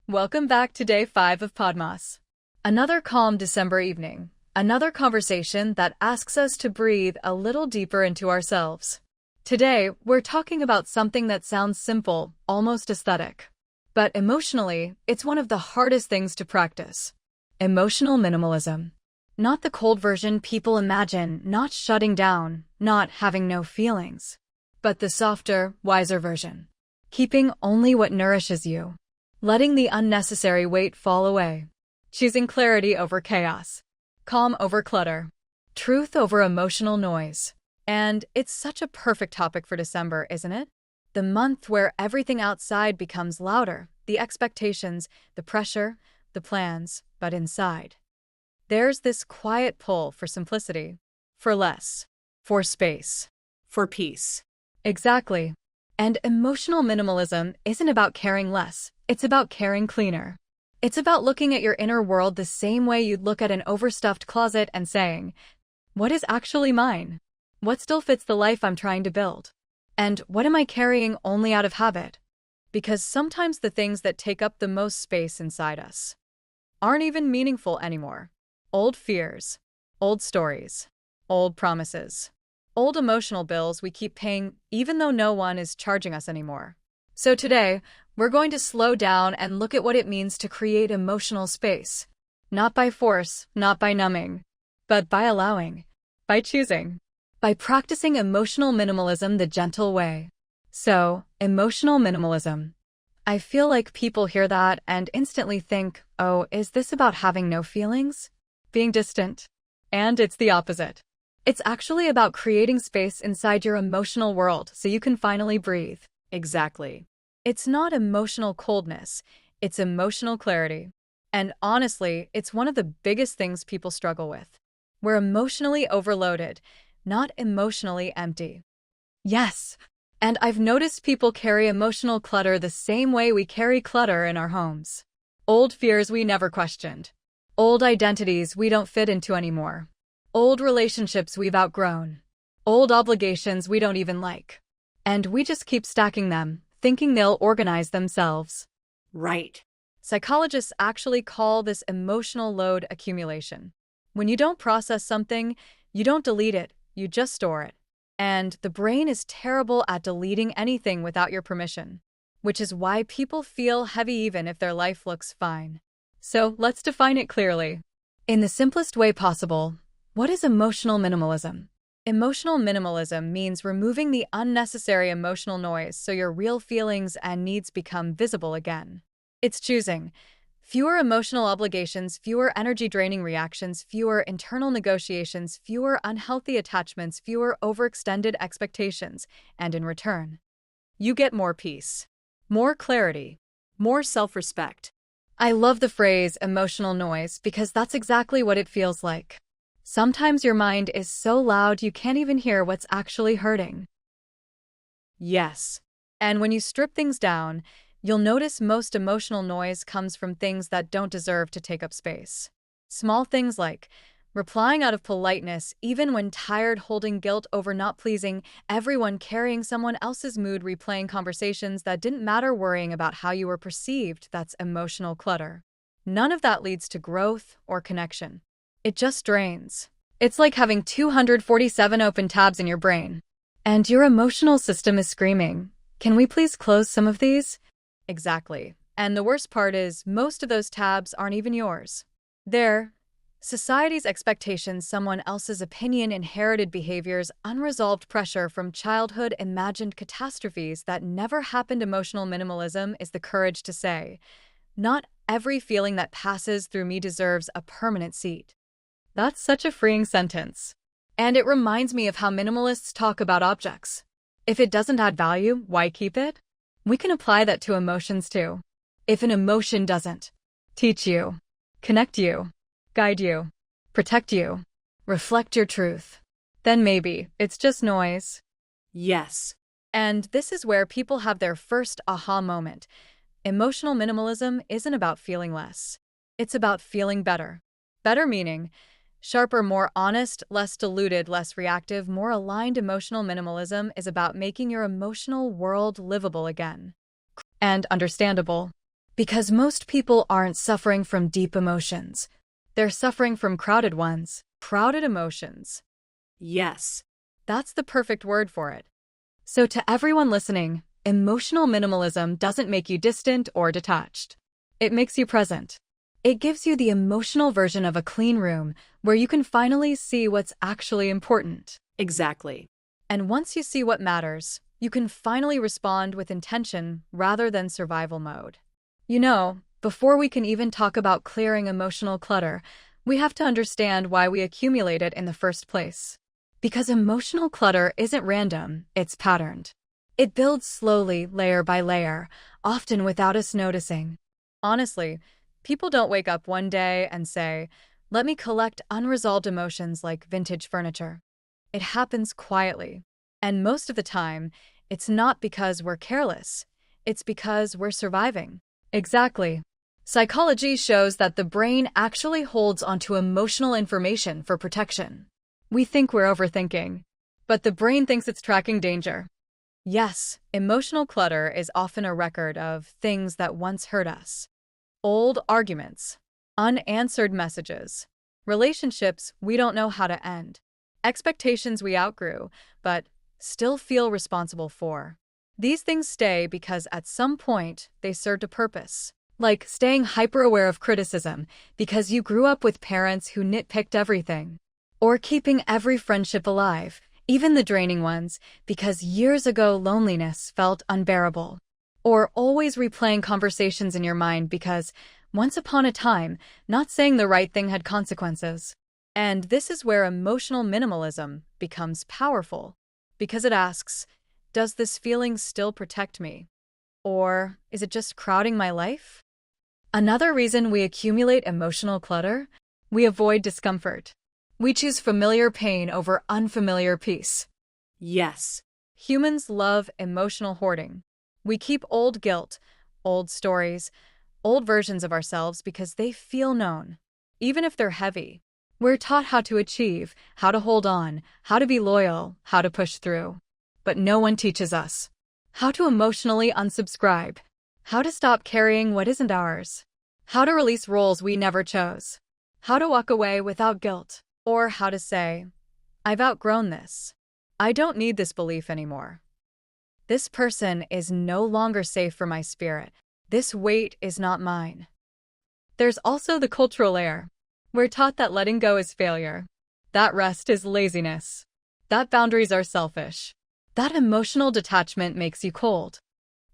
Welcome back to day 5 of Podmas. Another calm December evening, another conversation that asks us to breathe a little deeper into ourselves. Today, we're talking about something that sounds simple, almost aesthetic. But emotionally, it's one of the hardest things to practice. Emotional minimalism. Not the cold version people imagine, not shutting down, not having no feelings. But the softer, wiser version. Keeping only what nourishes you. Letting the unnecessary weight fall away. Choosing clarity over chaos. Calm over clutter. Truth over emotional noise. And it's such a perfect topic for December, isn't it? The month where everything outside becomes louder, the expectations, the pressure, the plans, but inside. There's this quiet pull for simplicity, for less, for space, for peace. Exactly. And emotional minimalism isn't about caring less, it's about caring cleaner. It's about looking at your inner world the same way you'd look at an overstuffed closet and saying, what is actually mine? What still fits the life I'm trying to build? And what am I carrying only out of habit? Because sometimes the things that take up the most space inside us aren't even meaningful anymore. Old fears, old stories, old promises, old emotional bills we keep paying even though no one is charging us anymore. So today, we're going to slow down and look at what it means to create emotional space. Not by force, not by numbing, but by allowing, by choosing, by practicing emotional minimalism the gentle way. So, emotional minimalism. I feel like people hear that and instantly think, oh, is this about having no feelings? Being distant? And it's the opposite. It's actually about creating space inside your emotional world so you can finally breathe. Exactly. It's not emotional coldness, it's emotional clarity. And honestly, it's one of the biggest things people struggle with. We're emotionally overloaded, not emotionally empty. Yes. And I've noticed people carry emotional clutter the same way we carry clutter in our homes. Old fears we never questioned. Old identities we don't fit into anymore. Old relationships we've outgrown. Old obligations we don't even like. And we just keep stacking them, thinking they'll organize themselves. Right. Psychologists actually call this emotional load accumulation. When you don't process something, you don't delete it, you just store it. And the brain is terrible at deleting anything without your permission, which is why people feel heavy even if their life looks fine. So let's define it clearly. In the simplest way possible, what is emotional minimalism? Emotional minimalism means removing the unnecessary emotional noise so your real feelings and needs become visible again. It's choosing fewer emotional obligations, fewer energy-draining reactions, fewer internal negotiations, fewer unhealthy attachments, fewer overextended expectations, and in return, you get more peace, more clarity, more self-respect. I love the phrase emotional noise because that's exactly what it feels like. Sometimes your mind is so loud you can't even hear what's actually hurting. Yes. And when you strip things down, you'll notice most emotional noise comes from things that don't deserve to take up space. Small things like replying out of politeness, even when tired, holding guilt over not pleasing everyone, carrying someone else's mood, replaying conversations that didn't matter, worrying about how you were perceived. That's emotional clutter. None of that leads to growth or connection. It just drains. It's like having 247 open tabs in your brain. And your emotional system is screaming, can we please close some of these? Exactly. And the worst part is, most of those tabs aren't even yours. They're society's expectations, someone else's opinion, inherited behaviors, unresolved pressure from childhood, imagined catastrophes that never happened. Emotional minimalism is the courage to say, not every feeling that passes through me deserves a permanent seat. That's such a freeing sentence. And it reminds me of how minimalists talk about objects. If it doesn't add value, why keep it? We can apply that to emotions too. If an emotion doesn't teach you, connect you, guide you, protect you, reflect your truth, then maybe it's just noise. Yes. And this is where people have their first aha moment. Emotional minimalism isn't about feeling less. It's about feeling better. Better meaning sharper, more honest, less diluted, less reactive, more aligned. Emotional minimalism is about making your emotional world livable again. And understandable. Because most people aren't suffering from deep emotions. They're suffering from crowded ones. Crowded emotions. Yes. That's the perfect word for it. So to everyone listening, emotional minimalism doesn't make you distant or detached. It makes you present. It gives you the emotional version of a clean room where you can finally see what's actually important. Exactly. And once you see what matters, you can finally respond with intention rather than survival mode. You know, before we can even talk about clearing emotional clutter, we have to understand why we accumulate it in the first place. Because emotional clutter isn't random, it's patterned. It builds slowly, layer by layer, often without us noticing. Honestly, people don't wake up one day and say, "Let me collect unresolved emotions like vintage furniture." It happens quietly. And most of the time, it's not because we're careless. It's because we're surviving. Exactly. Psychology shows that the brain actually holds onto emotional information for protection. We think we're overthinking, but the brain thinks it's tracking danger. Yes, emotional clutter is often a record of things that once hurt us. Old arguments, unanswered messages, relationships we don't know how to end, expectations we outgrew, but still feel responsible for. These things stay because at some point they served a purpose. Like staying hyper-aware of criticism because you grew up with parents who nitpicked everything. Or keeping every friendship alive, even the draining ones, because years ago loneliness felt unbearable. Or always replaying conversations in your mind because, once upon a time, not saying the right thing had consequences. And this is where emotional minimalism becomes powerful. Because it asks, does this feeling still protect me? Or is it just crowding my life? Another reason we accumulate emotional clutter? We avoid discomfort. We choose familiar pain over unfamiliar peace. Yes. Humans love emotional hoarding. We keep old guilt, old stories, old versions of ourselves because they feel known, even if they're heavy. We're taught how to achieve, how to hold on, how to be loyal, how to push through. But no one teaches us how to emotionally unsubscribe, how to stop carrying what isn't ours, how to release roles we never chose, how to walk away without guilt, or how to say, "I've outgrown this. I don't need this belief anymore. This person is no longer safe for my spirit. This weight is not mine." There's also the cultural layer. We're taught that letting go is failure, that rest is laziness, that boundaries are selfish, that emotional detachment makes you cold.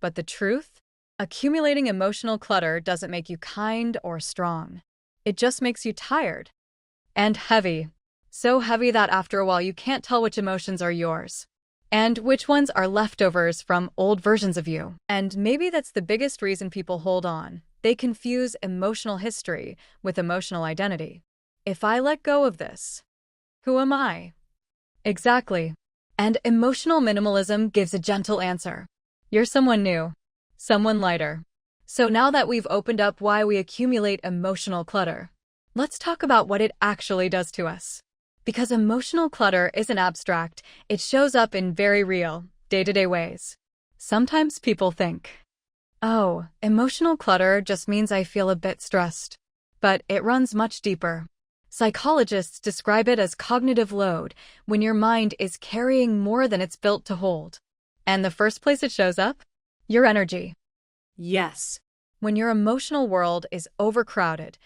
But the truth? Accumulating emotional clutter doesn't make you kind or strong. It just makes you tired. And heavy. So heavy that after a while you can't tell which emotions are yours and which ones are leftovers from old versions of you. And maybe that's the biggest reason people hold on. They confuse emotional history with emotional identity. If I let go of this, who am I? Exactly. And emotional minimalism gives a gentle answer. You're someone new, someone lighter. So now that we've opened up why we accumulate emotional clutter, let's talk about what it actually does to us. Because emotional clutter isn't abstract, it shows up in very real, day-to-day ways. Sometimes people think, "Oh, emotional clutter just means I feel a bit stressed." But it runs much deeper. Psychologists describe it as cognitive load, when your mind is carrying more than it's built to hold. And the first place it shows up? Your energy. Yes. When your emotional world is overcrowded,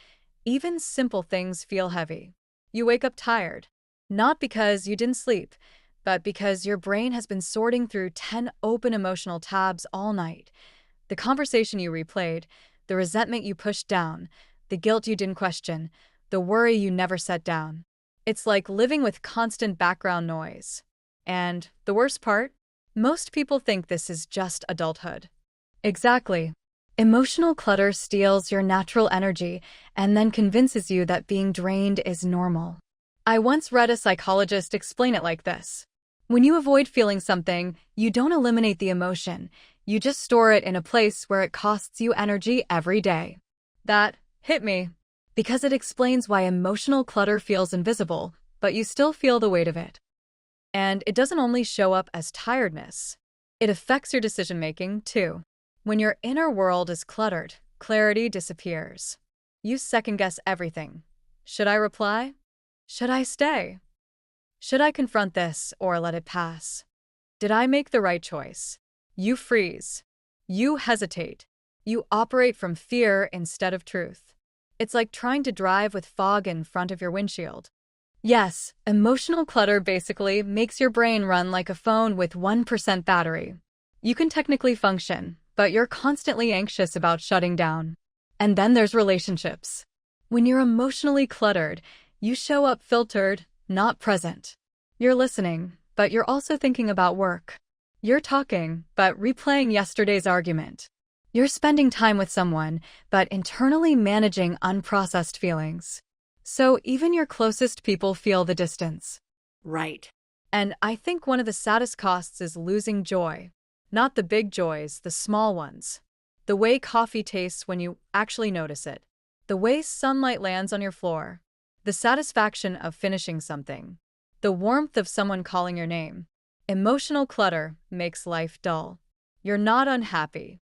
even simple things feel heavy. You wake up tired, not because you didn't sleep, but because your brain has been sorting through 10 open emotional tabs all night. The conversation you replayed, the resentment you pushed down, the guilt you didn't question, the worry you never set down. It's like living with constant background noise. And the worst part? Most people think this is just adulthood. Exactly. Emotional clutter steals your natural energy and then convinces you that being drained is normal. I once read a psychologist explain it like this. When you avoid feeling something, you don't eliminate the emotion. You just store it in a place where it costs you energy every day. That hit me. Because it explains why emotional clutter feels invisible, but you still feel the weight of it. And it doesn't only show up as tiredness. It affects your decision-making, too. When your inner world is cluttered, clarity disappears. You second-guess everything. Should I reply? Should I stay? Should I confront this or let it pass? Did I make the right choice? You freeze. You hesitate. You operate from fear instead of truth. It's like trying to drive with fog in front of your windshield. Yes, emotional clutter basically makes your brain run like a phone with 1% battery. You can technically function, but you're constantly anxious about shutting down. And then there's relationships. When you're emotionally cluttered, you show up filtered, not present. You're listening, but you're also thinking about work. You're talking, but replaying yesterday's argument. You're spending time with someone, but internally managing unprocessed feelings. So even your closest people feel the distance. Right. And I think one of the saddest costs is losing joy. Not the big joys, the small ones. The way coffee tastes when you actually notice it. The way sunlight lands on your floor. The satisfaction of finishing something. The warmth of someone calling your name. Emotional clutter makes life dull. You're not unhappy.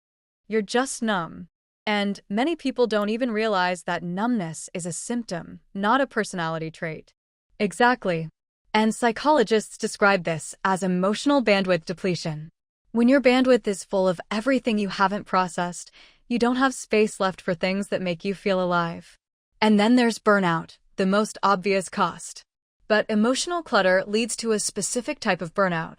You're just numb. And many people don't even realize that numbness is a symptom, not a personality trait. Exactly. And psychologists describe this as emotional bandwidth depletion. When your bandwidth is full of everything you haven't processed, you don't have space left for things that make you feel alive. And then there's burnout, the most obvious cost. But emotional clutter leads to a specific type of burnout.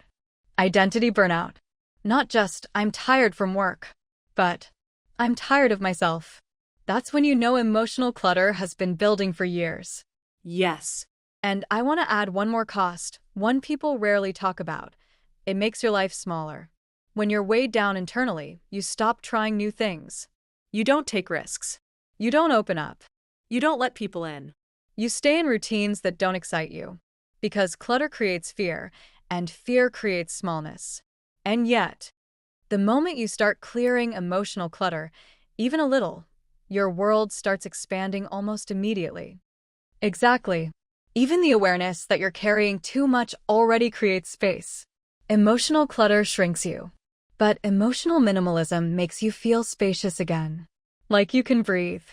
Identity burnout. Not just, I'm tired from work, but I'm tired of myself. That's when you know emotional clutter has been building for years. Yes. And I want to add one more cost, one people rarely talk about. It makes your life smaller. When you're weighed down internally, you stop trying new things. You don't take risks. You don't open up. You don't let people in. You stay in routines that don't excite you. Because clutter creates fear, and fear creates smallness. And yet, the moment you start clearing emotional clutter, even a little, your world starts expanding almost immediately. Exactly. Even the awareness that you're carrying too much already creates space. Emotional clutter shrinks you. But emotional minimalism makes you feel spacious again. Like you can breathe.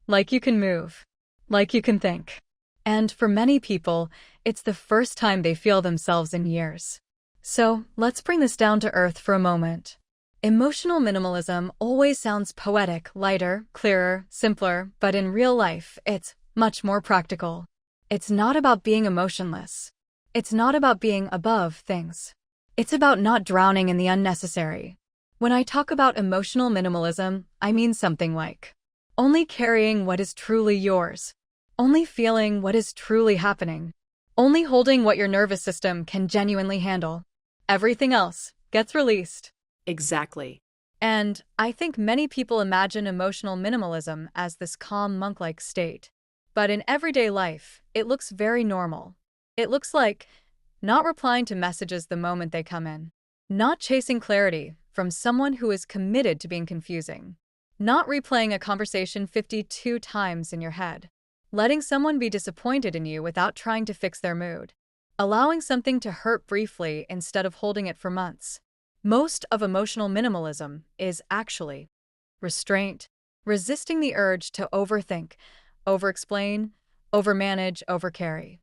Like you can move. Like you can think. And for many people, it's the first time they feel themselves in years. So, let's bring this down to earth for a moment. Emotional minimalism always sounds poetic, lighter, clearer, simpler, but in real life, it's much more practical. It's not about being emotionless. It's not about being above things. It's about not drowning in the unnecessary. When I talk about emotional minimalism, I mean something like only carrying what is truly yours, only feeling what is truly happening, only holding what your nervous system can genuinely handle. Everything else gets released. Exactly. And I think many people imagine emotional minimalism as this calm monk-like state. But in everyday life, it looks very normal. It looks like not replying to messages the moment they come in, not chasing clarity from someone who is committed to being confusing, not replaying a conversation 52 times in your head, letting someone be disappointed in you without trying to fix their mood, allowing something to hurt briefly instead of holding it for months. Most of emotional minimalism is actually restraint, resisting the urge to overthink, overexplain, overmanage, overcarry.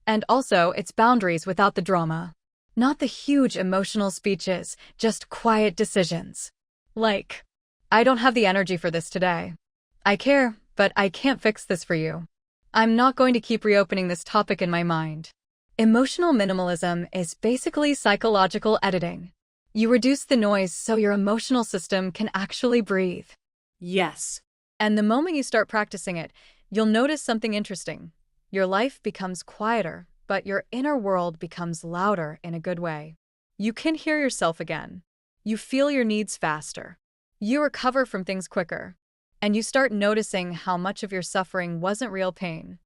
And also, it's boundaries without the drama. Not the huge emotional speeches, just quiet decisions. Like, I don't have the energy for this today. I care, but I can't fix this for you. I'm not going to keep reopening this topic in my mind. Emotional minimalism is basically psychological editing. You reduce the noise so your emotional system can actually breathe. Yes. And the moment you start practicing it, you'll notice something interesting. Your life becomes quieter, but your inner world becomes louder in a good way. You can hear yourself again. You feel your needs faster. You recover from things quicker. And you start noticing how much of your suffering wasn't real pain.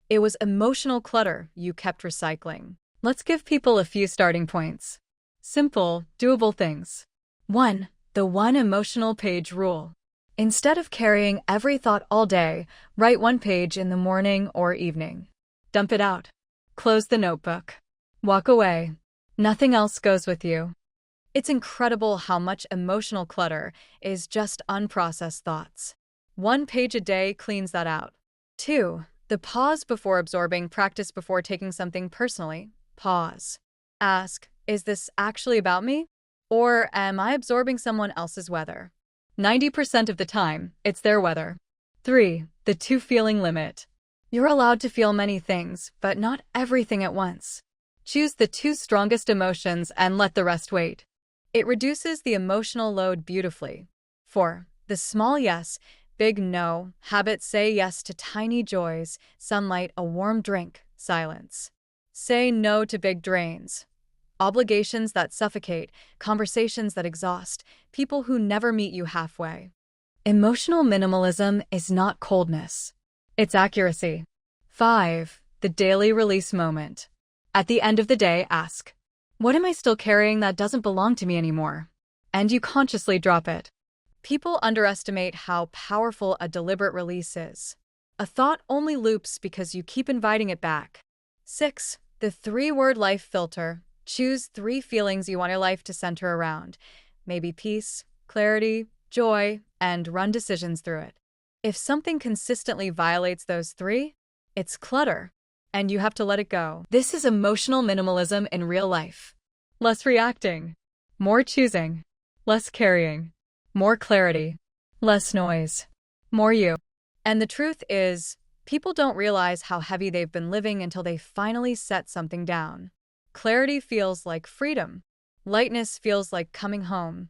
It was emotional clutter you kept recycling. Let's give people a few starting points. Simple, doable things. 1. The one emotional page rule. Instead of carrying every thought all day, write one page in the morning or evening. Dump it out. Close the notebook. Walk away. Nothing else goes with you. It's incredible how much emotional clutter is just unprocessed thoughts. One page a day cleans that out. 2. The pause before absorbing, practice before taking something personally. Pause. Ask, is this actually about me? Or am I absorbing someone else's weather? 90% of the time, it's their weather. 3. The two-feeling limit. You're allowed to feel many things, but not everything at once. Choose the 2 strongest emotions and let the rest wait. It reduces the emotional load beautifully. 4. The small yes, big no habit. Say yes to tiny joys, sunlight, a warm drink, silence. Say no to big drains. Obligations that suffocate, conversations that exhaust, people who never meet you halfway. Emotional minimalism is not coldness. It's accuracy. 5. The daily release moment. At the end of the day, ask, what am I still carrying that doesn't belong to me anymore? And you consciously drop it. People underestimate how powerful a deliberate release is. A thought only loops because you keep inviting it back. 6. The 3-word life filter. Choose 3 feelings you want your life to center around. Maybe peace, clarity, joy, and run decisions through it. If something consistently violates those 3, it's clutter, and you have to let it go. This is emotional minimalism in real life. Less reacting, more choosing, less carrying, more clarity, less noise, more you. And the truth is, people don't realize how heavy they've been living until they finally set something down. Clarity feels like freedom. Lightness feels like coming home.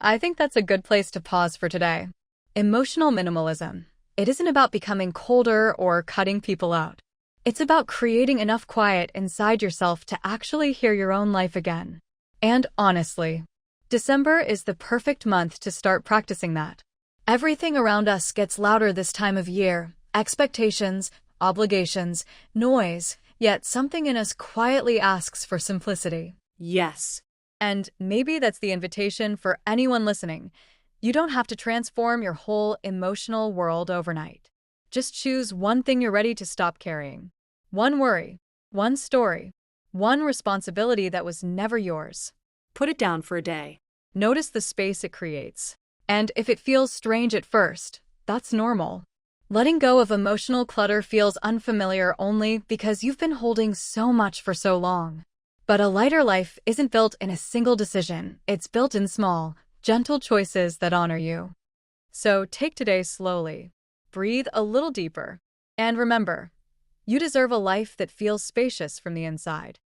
I think that's a good place to pause for today. Emotional minimalism. It isn't about becoming colder or cutting people out. It's about creating enough quiet inside yourself to actually hear your own life again. And honestly, December is the perfect month to start practicing that. Everything around us gets louder this time of year. Expectations, obligations, noise. Yet something in us quietly asks for simplicity. Yes. And maybe that's the invitation for anyone listening. You don't have to transform your whole emotional world overnight. Just choose one thing you're ready to stop carrying. One worry, one story, one responsibility that was never yours. Put it down for a day. Notice the space it creates. And if it feels strange at first, that's normal. Letting go of emotional clutter feels unfamiliar only because you've been holding so much for so long. But a lighter life isn't built in a single decision. It's built in small, gentle choices that honor you. So take today slowly. Breathe a little deeper. And remember, you deserve a life that feels spacious from the inside.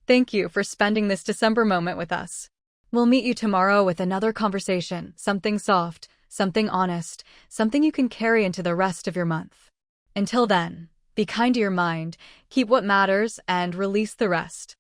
Thank you for spending this December moment with us. We'll meet you tomorrow with another conversation, something soft, something honest, something you can carry into the rest of your month. Until then, be kind to your mind, keep what matters, and release the rest.